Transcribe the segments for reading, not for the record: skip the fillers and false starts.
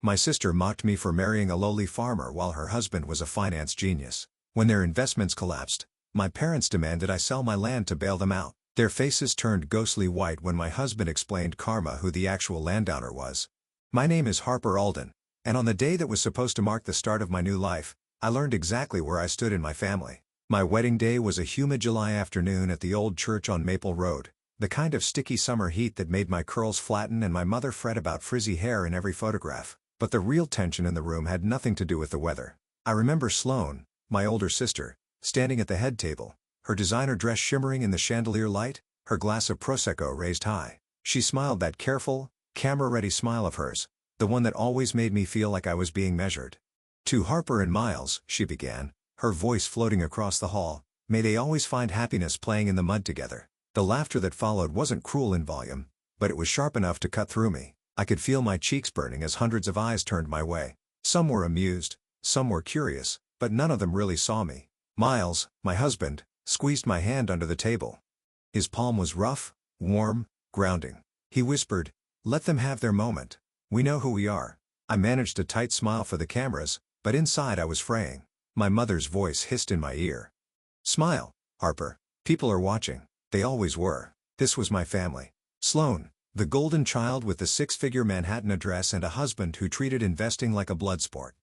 My sister mocked me for marrying a lowly farmer while her husband was a finance genius. When their investments collapsed, my parents demanded I sell my land to bail them out. Their faces turned ghostly white when my husband explained karma who the actual landowner was. My name is Harper Alden, and on the day that was supposed to mark the start of my new life, I learned exactly where I stood in my family. My wedding day was a humid July afternoon at the old church on Maple Road, the kind of sticky summer heat that made my curls flatten and my mother fret about frizzy hair in every photograph. But the real tension in the room had nothing to do with the weather. I remember Sloane, my older sister, standing at the head table, her designer dress shimmering in the chandelier light, her glass of Prosecco raised high. She smiled that careful, camera-ready smile of hers, the one that always made me feel like I was being measured. "To Harper and Miles," she began, her voice floating across the hall, "may they always find happiness playing in the mud together." The laughter that followed wasn't cruel in volume, but it was sharp enough to cut through me. I could feel my cheeks burning as hundreds of eyes turned my way. Some were amused, some were curious, but none of them really saw me. Miles, my husband, squeezed my hand under the table. His palm was rough, warm, grounding. He whispered, "Let them have their moment. We know who we are." I managed a tight smile for the cameras, but inside I was fraying. My mother's voice hissed in my ear. "Smile, Harper. People are watching. They always were. This was my family. Sloane, the golden child with the six-figure Manhattan address and a husband who treated investing like a blood sport.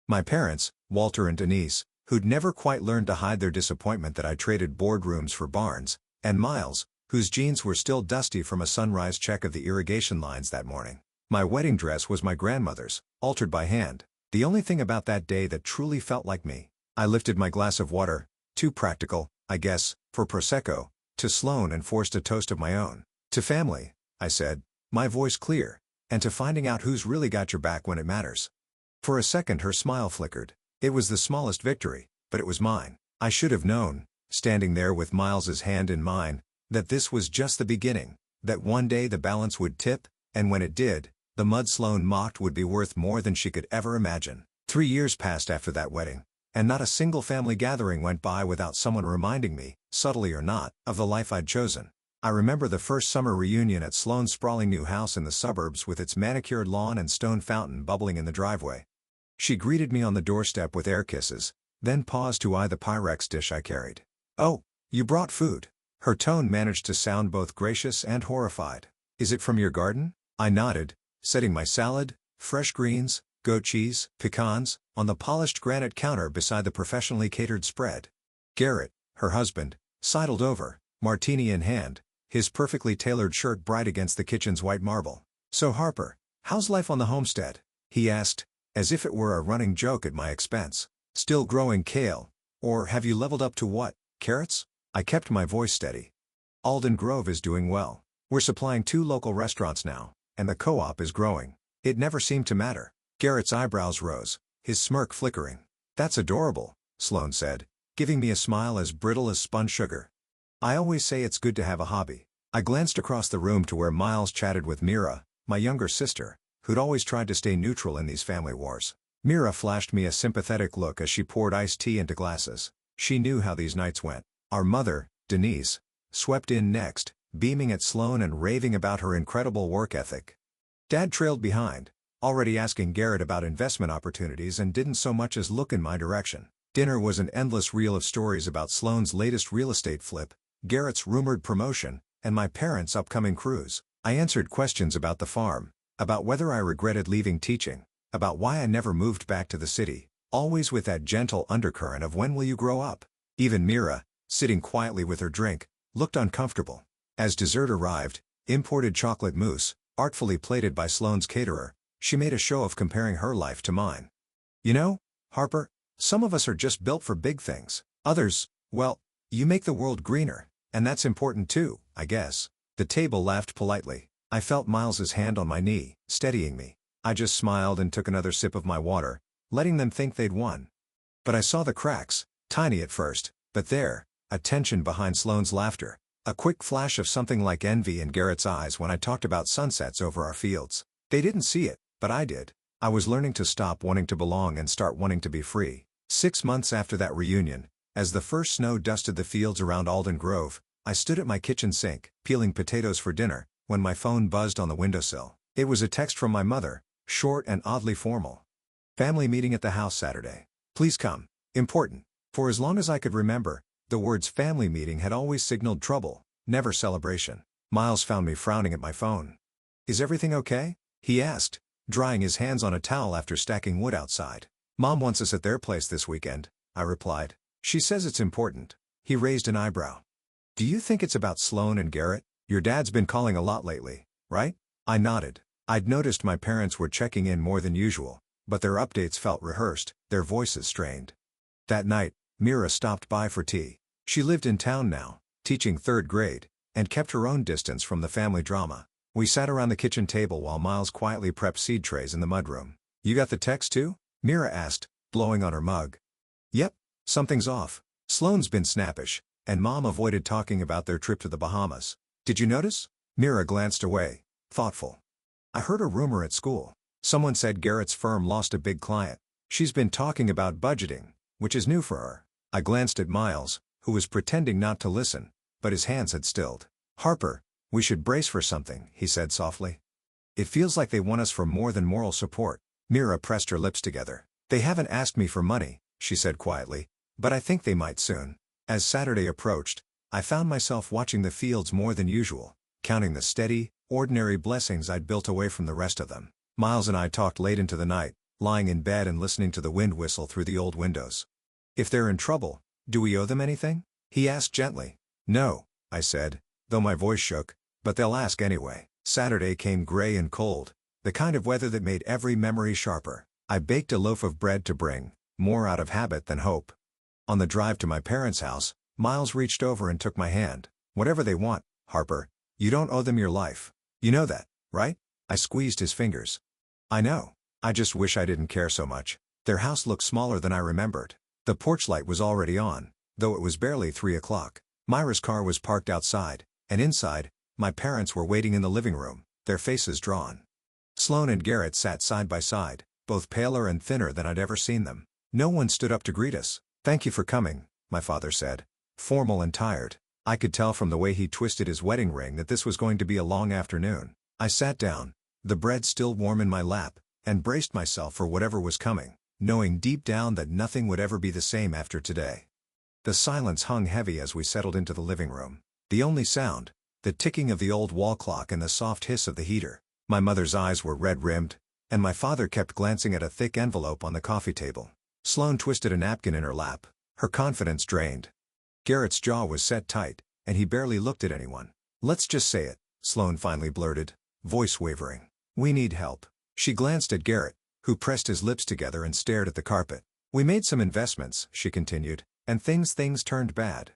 My parents, Walter and Denise, who'd never quite learned to hide their disappointment that I traded boardrooms for barns, and Miles, whose jeans were still dusty from a sunrise check of the irrigation lines that morning. My wedding dress was my grandmother's, altered by hand. The only thing about that day that truly felt like me. I lifted my glass of water, too practical, I guess, for Prosecco, to Sloane and forced a toast of my own. "To family," I said, my voice clear, "and to finding out who's really got your back when it matters." For a second her smile flickered. It was the smallest victory, but it was mine. I should have known, standing there with Miles's hand in mine, that this was just the beginning, that one day the balance would tip, and when it did, the mud Sloane mocked would be worth more than she could ever imagine. 3 years passed after that wedding, and not a single family gathering went by without someone reminding me, subtly or not, of the life I'd chosen. I remember the first summer reunion at Sloane's sprawling new house in the suburbs with its manicured lawn and stone fountain bubbling in the driveway. She greeted me on the doorstep with air kisses, then paused to eye the Pyrex dish I carried. "Oh, you brought food." Her tone managed to sound both gracious and horrified. "Is it from your garden?" I nodded, setting my salad, fresh greens, goat cheese, pecans, on the polished granite counter beside the professionally catered spread. Garrett, her husband, sidled over, martini in hand, his perfectly tailored shirt bright against the kitchen's white marble. "So Harper, how's life on the homestead?" he asked, as if it were a running joke at my expense. "Still growing kale? Or have you leveled up to what, carrots?" I kept my voice steady. "Alden Grove is doing well. We're supplying 2 local restaurants now, and the co-op is growing." It never seemed to matter. Garrett's eyebrows rose, his smirk flickering. "That's adorable," Sloane said, giving me a smile as brittle as spun sugar. "I always say it's good to have a hobby." I glanced across the room to where Miles chatted with Mira, my younger sister, who'd always tried to stay neutral in these family wars. Mira flashed me a sympathetic look as she poured iced tea into glasses. She knew how these nights went. Our mother, Denise, swept in next, beaming at Sloane and raving about her incredible work ethic. Dad trailed behind, already asking Garrett about investment opportunities and didn't so much as look in my direction. Dinner was an endless reel of stories about Sloane's latest real estate flip, Garrett's rumored promotion, and my parents' upcoming cruise. I answered questions about the farm, about whether I regretted leaving teaching, about why I never moved back to the city, always with that gentle undercurrent of "when will you grow up?" Even Mira, sitting quietly with her drink, looked uncomfortable. As dessert arrived, imported chocolate mousse, artfully plated by Sloane's caterer, she made a show of comparing her life to mine. "You know, Harper, some of us are just built for big things. Others, well, you make the world greener, and that's important too, I guess." The table laughed politely. I felt Miles's hand on my knee, steadying me. I just smiled and took another sip of my water, letting them think they'd won. But I saw the cracks, tiny at first, but there, a tension behind Sloane's laughter, a quick flash of something like envy in Garrett's eyes when I talked about sunsets over our fields. They didn't see it, but I did. I was learning to stop wanting to belong and start wanting to be free. 6 months after that reunion, as the first snow dusted the fields around Alden Grove, I stood at my kitchen sink, peeling potatoes for dinner, when my phone buzzed on the windowsill. It was a text from my mother, short and oddly formal. Family meeting at the house Saturday. Please come. Important. For as long as I could remember, the words family meeting had always signaled trouble, never celebration. Miles found me frowning at my phone. Is everything okay? He asked, drying his hands on a towel after stacking wood outside. Mom wants us at their place this weekend, I replied. She says it's important. He raised an eyebrow. Do you think it's about Sloan and Garrett? Your dad's been calling a lot lately, right? I nodded. I'd noticed my parents were checking in more than usual, but their updates felt rehearsed, their voices strained. That night, Mira stopped by for tea. She lived in town now, teaching 3rd grade, and kept her own distance from the family drama. We sat around the kitchen table while Miles quietly prepped seed trays in the mudroom. You got the text too? Mira asked, blowing on her mug. Yep, something's off. Sloan's been snappish, and Mom avoided talking about their trip to the Bahamas. Did you notice? Mira glanced away, thoughtful. I heard a rumor at school. Someone said Garrett's firm lost a big client. She's been talking about budgeting, which is new for her. I glanced at Miles, who was pretending not to listen, but his hands had stilled. Harper, we should brace for something, he said softly. It feels like they want us for more than moral support. Mira pressed her lips together. They haven't asked me for money, she said quietly, but I think they might soon. As Saturday approached, I found myself watching the fields more than usual, counting the steady, ordinary blessings I'd built away from the rest of them. Miles and I talked late into the night, lying in bed and listening to the wind whistle through the old windows. If they're in trouble, do we owe them anything? He asked gently. No, I said, though my voice shook, but they'll ask anyway. Saturday came gray and cold, the kind of weather that made every memory sharper. I baked a loaf of bread to bring, more out of habit than hope. On the drive to my parents' house, Miles reached over and took my hand. Whatever they want, Harper, you don't owe them your life. You know that, right? I squeezed his fingers. I know. I just wish I didn't care so much. Their house looked smaller than I remembered. The porch light was already on, though it was barely 3 o'clock. Myra's car was parked outside, and inside, my parents were waiting in the living room, their faces drawn. Sloan and Garrett sat side by side, both paler and thinner than I'd ever seen them. No one stood up to greet us. Thank you for coming, my father said, formal and tired. I could tell from the way he twisted his wedding ring that this was going to be a long afternoon. I sat down, the bread still warm in my lap, and braced myself for whatever was coming, knowing deep down that nothing would ever be the same after today. The silence hung heavy as we settled into the living room. The only sound, the ticking of the old wall clock and the soft hiss of the heater. My mother's eyes were red-rimmed, and my father kept glancing at a thick envelope on the coffee table. Sloan twisted a napkin in her lap, her confidence drained. Garrett's jaw was set tight, and he barely looked at anyone. Let's just say it, Sloan finally blurted, voice wavering. We need help. She glanced at Garrett, who pressed his lips together and stared at the carpet. We made some investments, she continued, and things turned bad.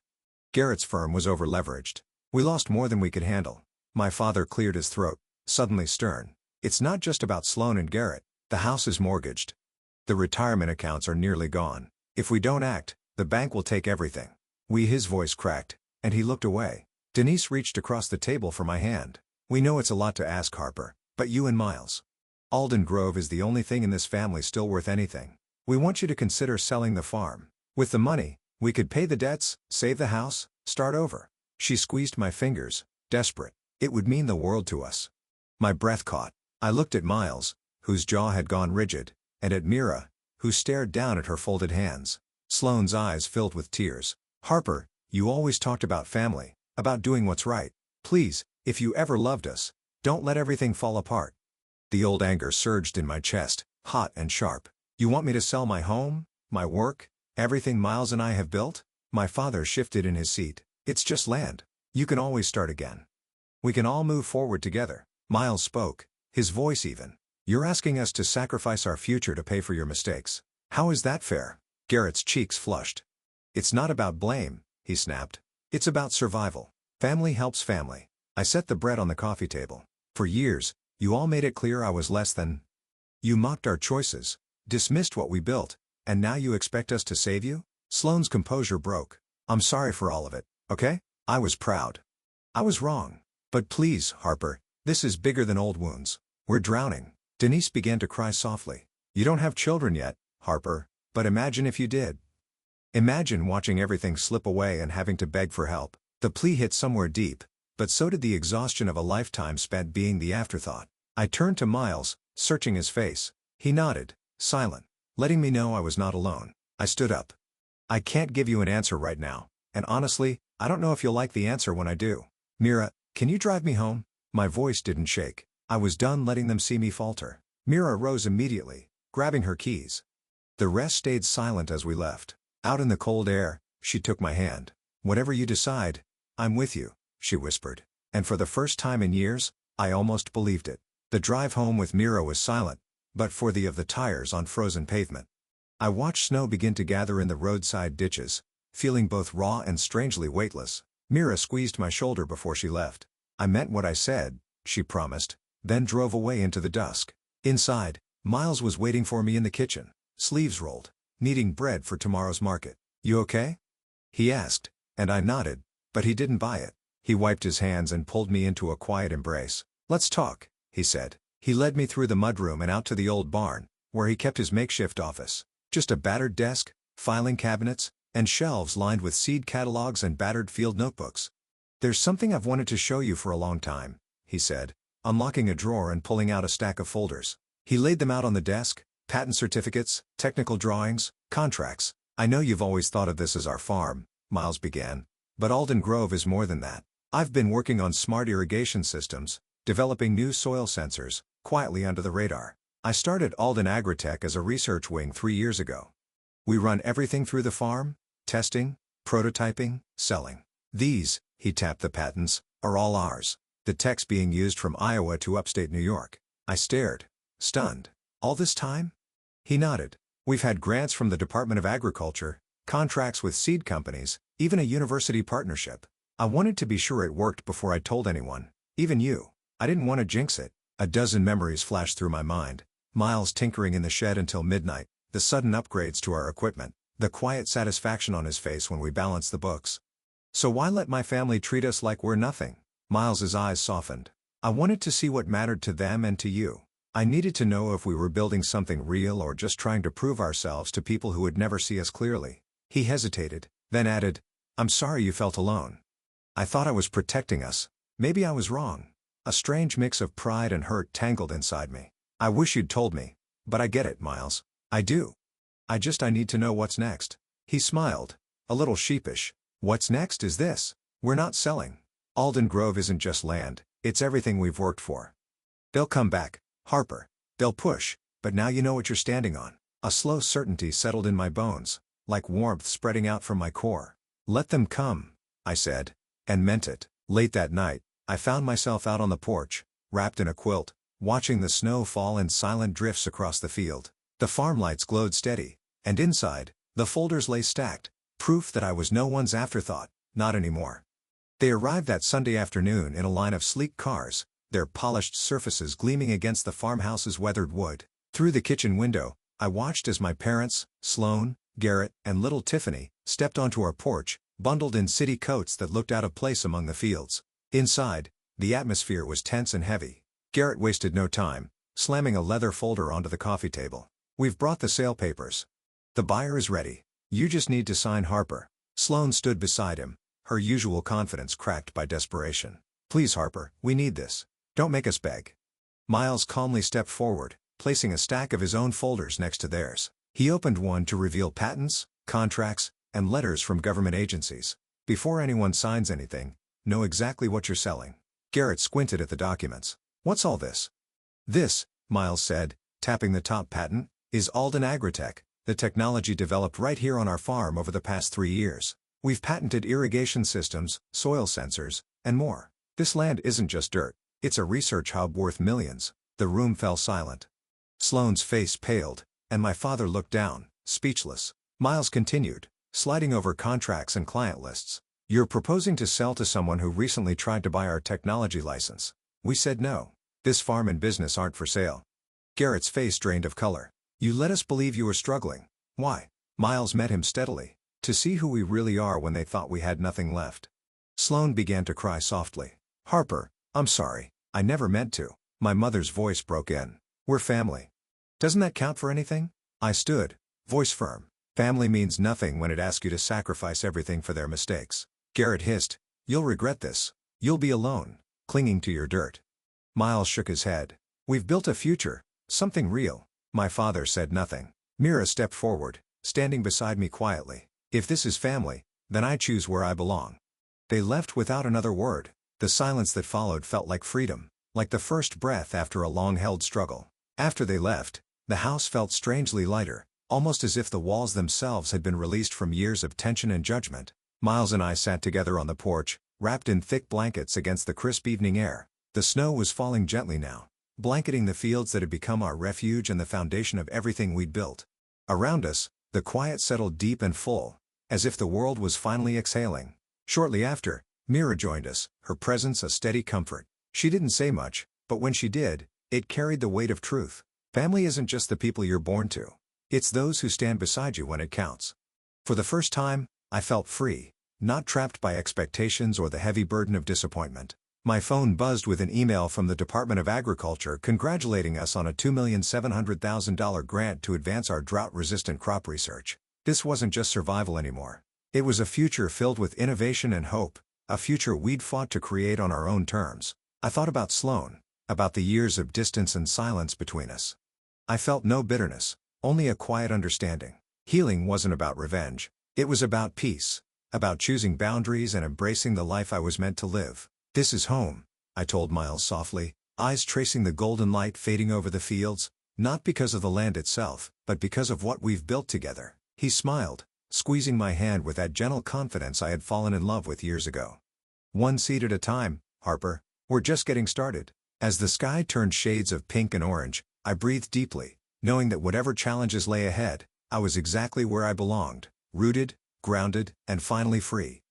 Garrett's firm was over-leveraged. We lost more than we could handle. My father cleared his throat, suddenly stern. It's not just about Sloan and Garrett. The house is mortgaged. The retirement accounts are nearly gone. If we don't act, the bank will take everything. His voice cracked, and he looked away. Denise reached across the table for my hand. We know it's a lot to ask, Harper, but you and Miles. Alden Grove is the only thing in this family still worth anything. We want you to consider selling the farm. With the money, we could pay the debts, save the house, start over. She squeezed my fingers, desperate. It would mean the world to us. My breath caught. I looked at Miles, whose jaw had gone rigid, and at Mira, who stared down at her folded hands. Sloan's eyes filled with tears. Harper, you always talked about family, about doing what's right. Please, if you ever loved us, don't let everything fall apart. The old anger surged in my chest, hot and sharp. You want me to sell my home, my work, everything Miles and I have built? My father shifted in his seat. It's just land. You can always start again. We can all move forward together. Miles spoke, his voice even. You're asking us to sacrifice our future to pay for your mistakes. How is that fair? Garrett's cheeks flushed. It's not about blame, he snapped. It's about survival. Family helps family. I set the bread on the coffee table. For years, you all made it clear I was less than. You mocked our choices, dismissed what we built, and now you expect us to save you? Sloan's composure broke. I'm sorry for all of it, okay? I was proud. I was wrong. But please, Harper, this is bigger than old wounds. We're drowning. Denise began to cry softly. You don't have children yet, Harper, but imagine if you did. Imagine watching everything slip away and having to beg for help. The plea hit somewhere deep, but so did the exhaustion of a lifetime spent being the afterthought. I turned to Miles, searching his face. He nodded, silent, letting me know I was not alone. I stood up. I can't give you an answer right now, and honestly, I don't know if you'll like the answer when I do. Mira, can you drive me home? My voice didn't shake. I was done letting them see me falter. Mira rose immediately, grabbing her keys. The rest stayed silent as we left. Out in the cold air, she took my hand. Whatever you decide, I'm with you, she whispered. And for the first time in years, I almost believed it. The drive home with Mira was silent, but for the of the tires on frozen pavement. I watched snow begin to gather in the roadside ditches, feeling both raw and strangely weightless. Mira squeezed my shoulder before she left. I meant what I said, she promised, then drove away into the dusk. Inside, Miles was waiting for me in the kitchen, sleeves rolled, kneading bread for tomorrow's market. You okay? He asked, and I nodded, but he didn't buy it. He wiped his hands and pulled me into a quiet embrace. Let's talk, he said. He led me through the mudroom and out to the old barn, where he kept his makeshift office. Just a battered desk, filing cabinets, and shelves lined with seed catalogs and battered field notebooks. There's something I've wanted to show you for a long time, he said, unlocking a drawer and pulling out a stack of folders. He laid them out on the desk, patent certificates, technical drawings, contracts. I know you've always thought of this as our farm, Miles began, but Alden Grove is more than that. I've been working on smart irrigation systems, developing new soil sensors, quietly under the radar. I started Alden Agritech as a research wing 3 years ago. We run everything through the farm: testing, prototyping, selling. These, he tapped the patents, are all ours. The tech's being used from Iowa to upstate New York. I stared, stunned. All this time? He nodded. We've had grants from the Department of Agriculture, contracts with seed companies, even a university partnership. I wanted to be sure it worked before I told anyone, even you. I didn't want to jinx it. A dozen memories flashed through my mind. Miles tinkering in the shed until midnight, the sudden upgrades to our equipment, the quiet satisfaction on his face when we balanced the books. So why let my family treat us like we're nothing? Miles's eyes softened. I wanted to see what mattered to them and to you. I needed to know if we were building something real or just trying to prove ourselves to people who would never see us clearly. He hesitated, then added, I'm sorry you felt alone. I thought I was protecting us. Maybe I was wrong. A strange mix of pride and hurt tangled inside me. I wish you'd told me, but I get it, Miles. I do. I need to know what's next. He smiled, a little sheepish. What's next is this. We're not selling. Alden Grove isn't just land, it's everything we've worked for. They'll come back, Harper. They'll push, but now you know what you're standing on. A slow certainty settled in my bones, like warmth spreading out from my core. Let them come, I said, and meant it. Late that night, I found myself out on the porch, wrapped in a quilt, watching the snow fall in silent drifts across the field. The farm lights glowed steady, and inside, the folders lay stacked, proof that I was no one's afterthought, not anymore. They arrived that Sunday afternoon in a line of sleek cars, their polished surfaces gleaming against the farmhouse's weathered wood. Through the kitchen window, I watched as my parents, Sloan, Garrett, and little Tiffany, stepped onto our porch, bundled in city coats that looked out of place among the fields. Inside, the atmosphere was tense and heavy. Garrett wasted no time, slamming a leather folder onto the coffee table. We've brought the sale papers. The buyer is ready. You just need to sign Harper. Sloan stood beside him, her usual confidence cracked by desperation. Please, Harper, we need this. Don't make us beg. Miles calmly stepped forward, placing a stack of his own folders next to theirs. He opened one to reveal patents, contracts, and letters from government agencies. Before anyone signs anything, know exactly what you're selling. Garrett squinted at the documents. What's all this? This, Miles said, tapping the top patent, is Alden Agritech, the technology developed right here on our farm over the past 3 years. We've patented irrigation systems, soil sensors, and more. This land isn't just dirt, it's a research hub worth millions. The room fell silent. Sloan's face paled, and my father looked down, speechless. Miles continued, sliding over contracts and client lists. You're proposing to sell to someone who recently tried to buy our technology license. We said no. This farm and business aren't for sale. Garrett's face drained of color. You let us believe you were struggling. Why? Miles met him steadily. To see who we really are when they thought we had nothing left. Sloan began to cry softly. Harper, I'm sorry. I never meant to. My mother's voice broke in. We're family. Doesn't that count for anything? I stood, voice firm. Family means nothing when it asks you to sacrifice everything for their mistakes. Garrett hissed. You'll regret this. You'll be alone, clinging to your dirt. Miles shook his head. We've built a future, Something real. My father said nothing. Mira stepped forward, standing beside me quietly. If this is family, then I choose where I belong. They left without another word. The silence that followed felt like freedom, like the first breath after a long-held struggle. After they left, the house felt strangely lighter, almost as if the walls themselves had been released from years of tension and judgment. Miles and I sat together on the porch, wrapped in thick blankets against the crisp evening air. The snow was falling gently now, blanketing the fields that had become our refuge and the foundation of everything we'd built. Around us, the quiet settled deep and full, as if the world was finally exhaling. Shortly after, Mira joined us, her presence a steady comfort. She didn't say much, but when she did, it carried the weight of truth. Family isn't just the people you're born to. It's those who stand beside you when it counts. For the first time, I felt free, not trapped by expectations or the heavy burden of disappointment. My phone buzzed with an email from the Department of Agriculture congratulating us on a $2,700,000 grant to advance our drought-resistant crop research. This wasn't just survival anymore. It was a future filled with innovation and hope, a future we'd fought to create on our own terms. I thought about Sloan, about the years of distance and silence between us. I felt no bitterness, only a quiet understanding. Healing wasn't about revenge. It was about peace, about choosing boundaries and embracing the life I was meant to live. This is home, I told Miles softly, eyes tracing the golden light fading over the fields, not because of the land itself, but because of what we've built together. He smiled, squeezing my hand with that gentle confidence I had fallen in love with years ago. One seed at a time, Harper. We're just getting started. As the sky turned shades of pink and orange, I breathed deeply, knowing that whatever challenges lay ahead, I was exactly where I belonged, rooted, grounded, and finally free.